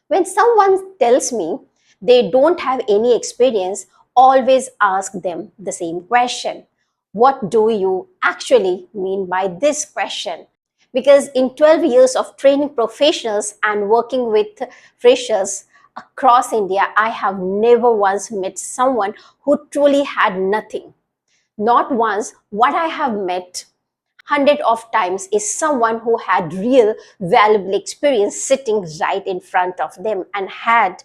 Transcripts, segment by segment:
When someone tells me they don't have any experience, always ask them the same question. What do you actually mean by this question? Because in 12 years of training professionals and working with freshers across India, I have never once met someone who truly had nothing. Not once. What I have met hundred of times is someone who had real valuable experience sitting right in front of them and had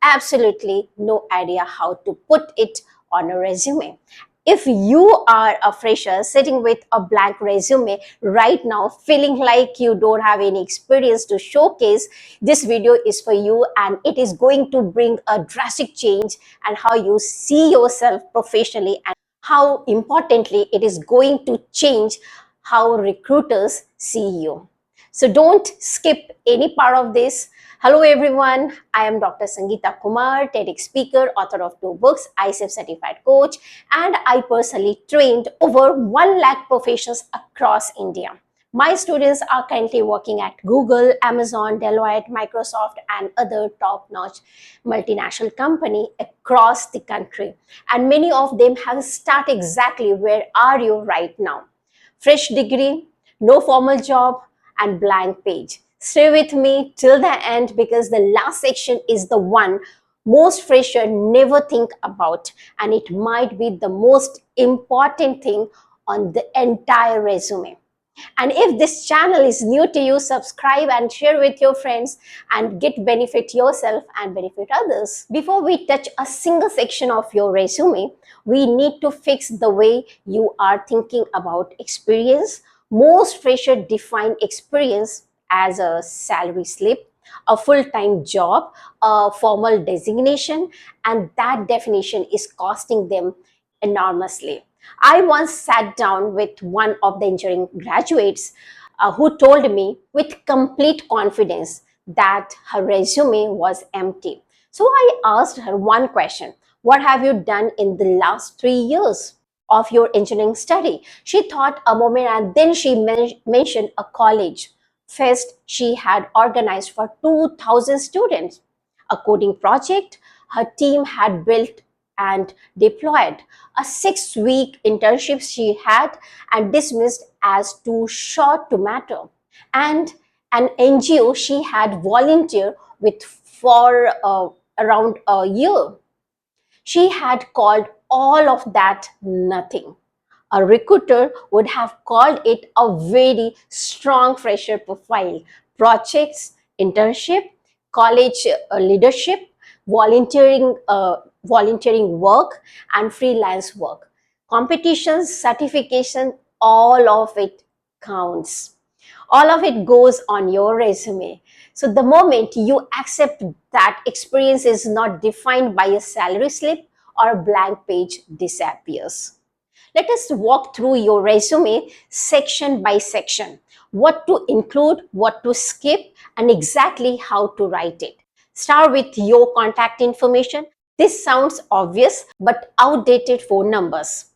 absolutely no idea how to put it on a resume. If you are a fresher sitting with a blank resume right now, feeling like you don't have any experience to showcase, this video is for you, and it is going to bring a drastic change and how you see yourself professionally, and how importantly it is going to change how recruiters see you. So don't skip any part of this. Hello everyone, I am Dr. Sangeeta Kumar, TEDx speaker, author of 2 books, ICF certified coach, and I personally trained over 1 lakh professionals across India. My students are currently working at Google, Amazon, Deloitte, Microsoft, and other top-notch multinational companies across the country. And many of them have started exactly where are you right now. Fresh degree, no formal job, and blank page. Stay with me till the end because the last section is the one most freshers never think about, and it might be the most important thing on the entire resume. And if this channel is new to you, subscribe and share with your friends and get benefit yourself and benefit others. Before we touch a single section of your resume, we need to fix the way you are thinking about experience. Most freshers define experience as a salary slip, a full-time job, a formal designation, and that definition is costing them enormously. I once sat down with one of the engineering graduates who told me with complete confidence that her resume was empty. So I asked her one question: what have you done in the last 3 years of your engineering study? She thought a moment and then she mentioned a college fest she had organized for 2,000 students, a coding project her team had built and deployed, a 6-week internship she had and dismissed as too short to matter, and an NGO she had volunteered with for around a year. She had called all of that nothing. A recruiter would have called it a very strong fresher profile: projects, internship, college leadership, volunteering work, and freelance work. Competitions, certification, all of it counts. All of it goes on your resume. So the moment you accept that experience is not defined by a salary slip, or blank page disappears. Let us walk through your resume section by section. What to include, what to skip, and exactly how to write it. Start with your contact information. This sounds obvious, but outdated phone numbers,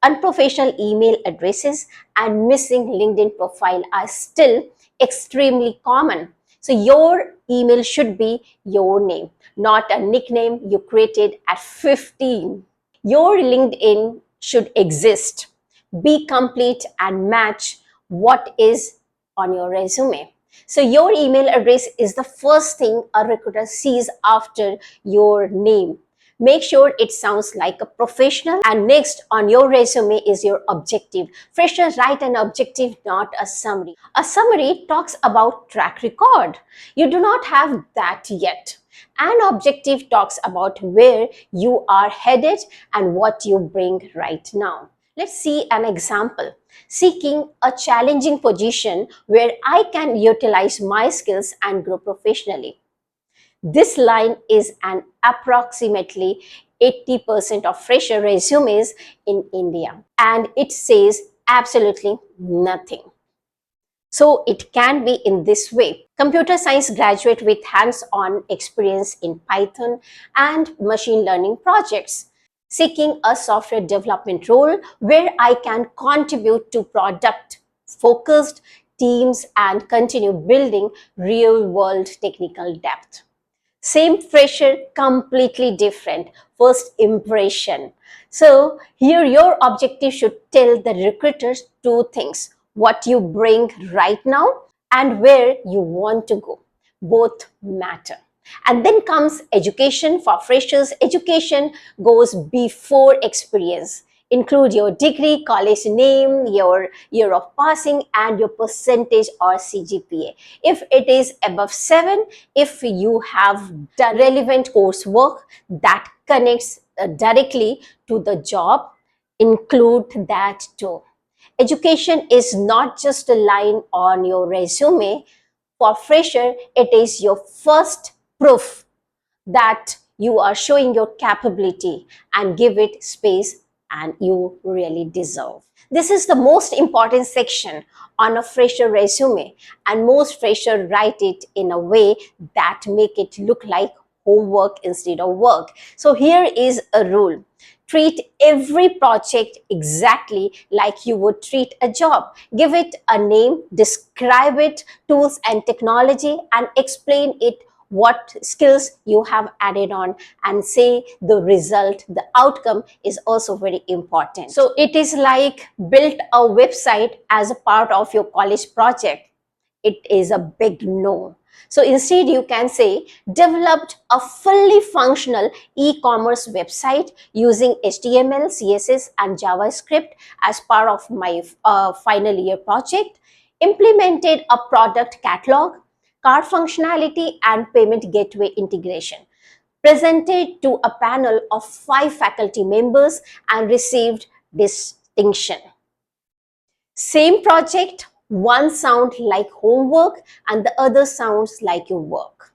unprofessional email addresses, and missing LinkedIn profile are still extremely common. So your email should be your name, not a nickname you created at 15. Your LinkedIn should exist, be complete, and match what is on your resume. So your email address is the first thing a recruiter sees after your name. Make sure it sounds like a professional. And next on your resume is your objective. Freshers write an objective, not a summary. A summary talks about track record. You do not have that yet. An objective talks about where you are headed and what you bring right now. Let's see an example. Seeking a challenging position where I can utilize my skills and grow professionally. This line is an approximately 80% of fresher resumes in India, and it says absolutely nothing. So it can be in this way. Computer science graduate with hands-on experience in Python and machine learning projects. Seeking a software development role where I can contribute to product-focused teams, and continue building real world technical depth. Same fresher, completely different first impression. So here your objective should tell the recruiters two things: what you bring right now and where you want to go. Both matter. And then comes education. For freshers, education goes before experience. Include your degree, college name, your year of passing, and your percentage or CGPA. If it is above 7, if you have done relevant coursework that connects directly to the job, include that too. Education is not just a line on your resume. For fresher, it is your first proof that you are showing your capability, and give it space and you really deserve. This is the most important section on a fresher resume, and most fresher write it in a way that make it look like homework instead of work. So here is a rule: treat every project exactly like you would treat a job. Give it a name, describe it, tools and technology, and explain it what skills you have added on, and say the result, the outcome is also very important. So it is like build a website as a part of your college project. It is a big no. So instead you can say developed a fully functional e-commerce website using HTML, CSS and JavaScript as part of my final year project, implemented a product catalog, cart functionality and payment gateway integration, presented to a panel of 5 faculty members and received distinction. Same project, one sounds like homework and the other sounds like your work.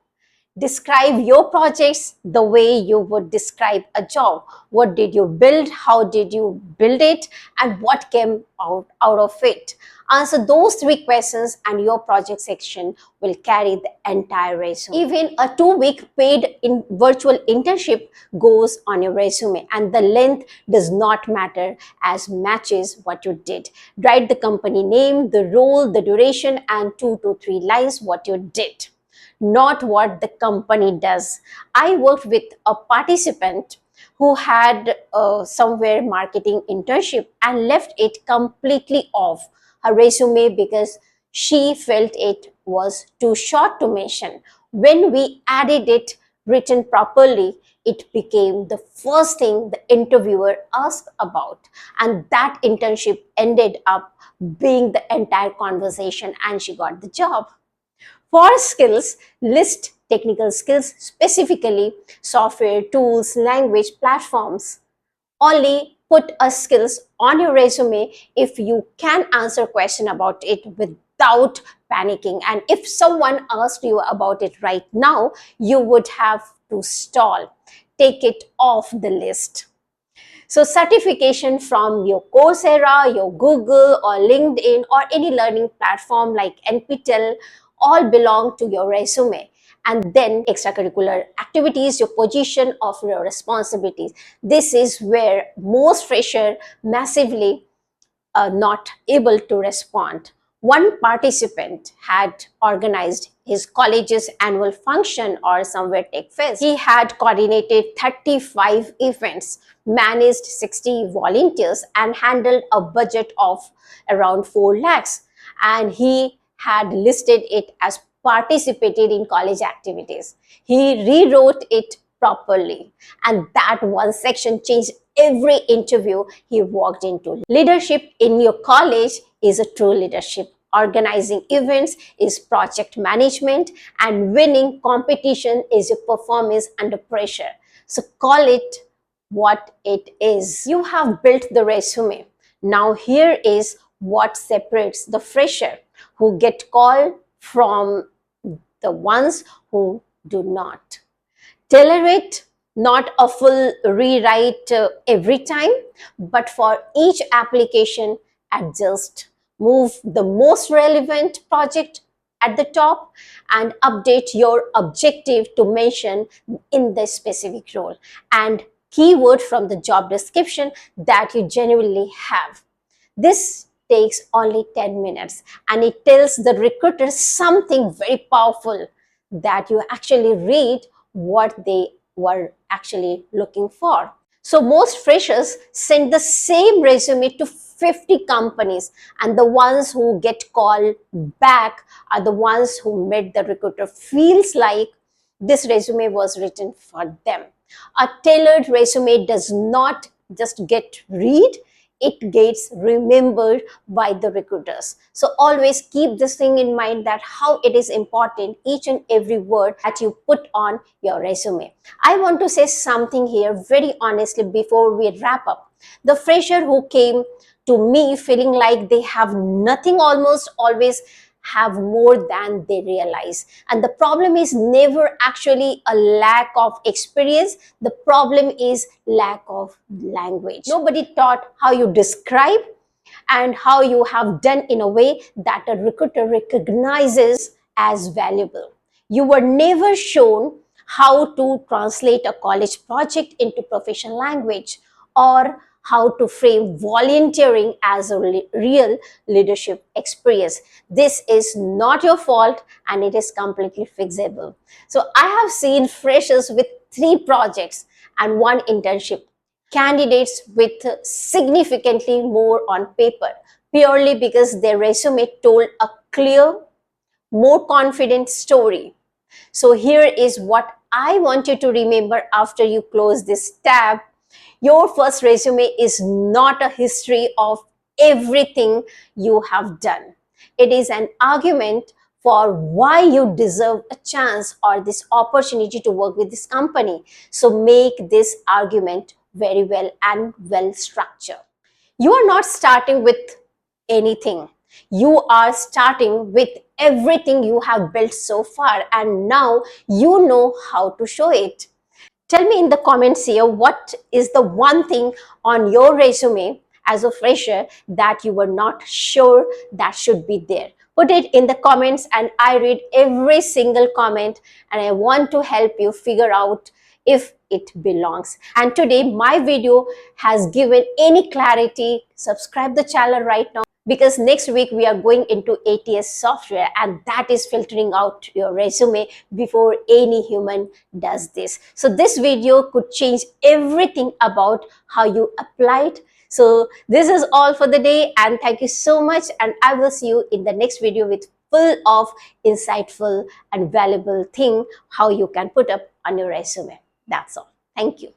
Describe your projects the way you would describe a job. What did you build? How did you build it? And what came out of it? Answer those 3 questions and your project section will carry the entire resume. Even a 2-week paid virtual internship goes on your resume, and the length does not matter as matches what you did. Write the company name, the role, the duration, and 2 to 3 lines what you did, not what the company does. I worked with a participant who had somewhere marketing internship and left it completely off her resume because she felt it was too short to mention. When we added it written properly, it became the first thing the interviewer asked about, and that internship ended up being the entire conversation and she got the job. For skills, list technical skills, specifically software, tools, language, platforms. Only put a skills on your resume if you can answer a question about it without panicking. And if someone asked you about it right now, you would have to stall. Take it off the list. So certification from your Coursera, your Google or LinkedIn or any learning platform like NPTEL all belong to your resume. And then extracurricular activities, your position of your responsibilities. This is where most freshers massively not able to respond. One participant had organized his college's annual function or somewhere tech fest. He had coordinated 35 events, managed 60 volunteers, and handled a budget of around 4 lakhs. And he had listed it as participated in college activities. He rewrote it properly, and that one section changed every interview he walked into. Leadership in your college is a true leadership. Organizing events is project management, and winning competition is your performance under pressure. So call it what it is. You have built the resume. Now here is what separates the fresher who get called from the ones who do not. Tailor it, not a full rewrite every time, but for each application, adjust. Move the most relevant project at the top and update your objective to mention in the specific role and keyword from the job description that you genuinely have. This takes only 10 minutes, and it tells the recruiter something very powerful, that you actually read what they were actually looking for. So most freshers send the same resume to 50 companies, and the ones who get called back are the ones who made the recruiter feels like this resume was written for them. A tailored resume does not just get read, it gets remembered by the recruiters. So always keep this thing in mind, that how it is important, each and every word that you put on your resume. I want to say something here very honestly before we wrap up. The fresher who came to me feeling like they have nothing almost always have more than they realize. And the problem is never actually a lack of experience. The problem is lack of language. Nobody taught how you describe and how you have done in a way that a recruiter recognizes as valuable. You were never shown how to translate a college project into professional language, or how to frame volunteering as a real leadership experience. This is not your fault, and it is completely fixable. So I have seen freshers with 3 projects and 1 internship, candidates with significantly more on paper, purely because their resume told a clear, more confident story. So here is what I want you to remember after you close this tab. Your first resume is not a history of everything you have done. It is an argument for why you deserve a chance or this opportunity to work with this company. So make this argument very well and well structured. You are not starting with anything. You are starting with everything you have built so far, and now you know how to show it. Tell me in the comments here, what is the one thing on your resume as a fresher that you were not sure that should be there. Put it in the comments, and I read every single comment, and I want to help you figure out if it belongs. And today my video has given any clarity. Subscribe the channel right now, because next week we are going into ATS software, and that is filtering out your resume before any human does this. So this video could change everything about how you applied. So this is all for the day, and thank you so much, and I will see you in the next video with full of insightful and valuable thing how you can put up on your resume. That's all. Thank you.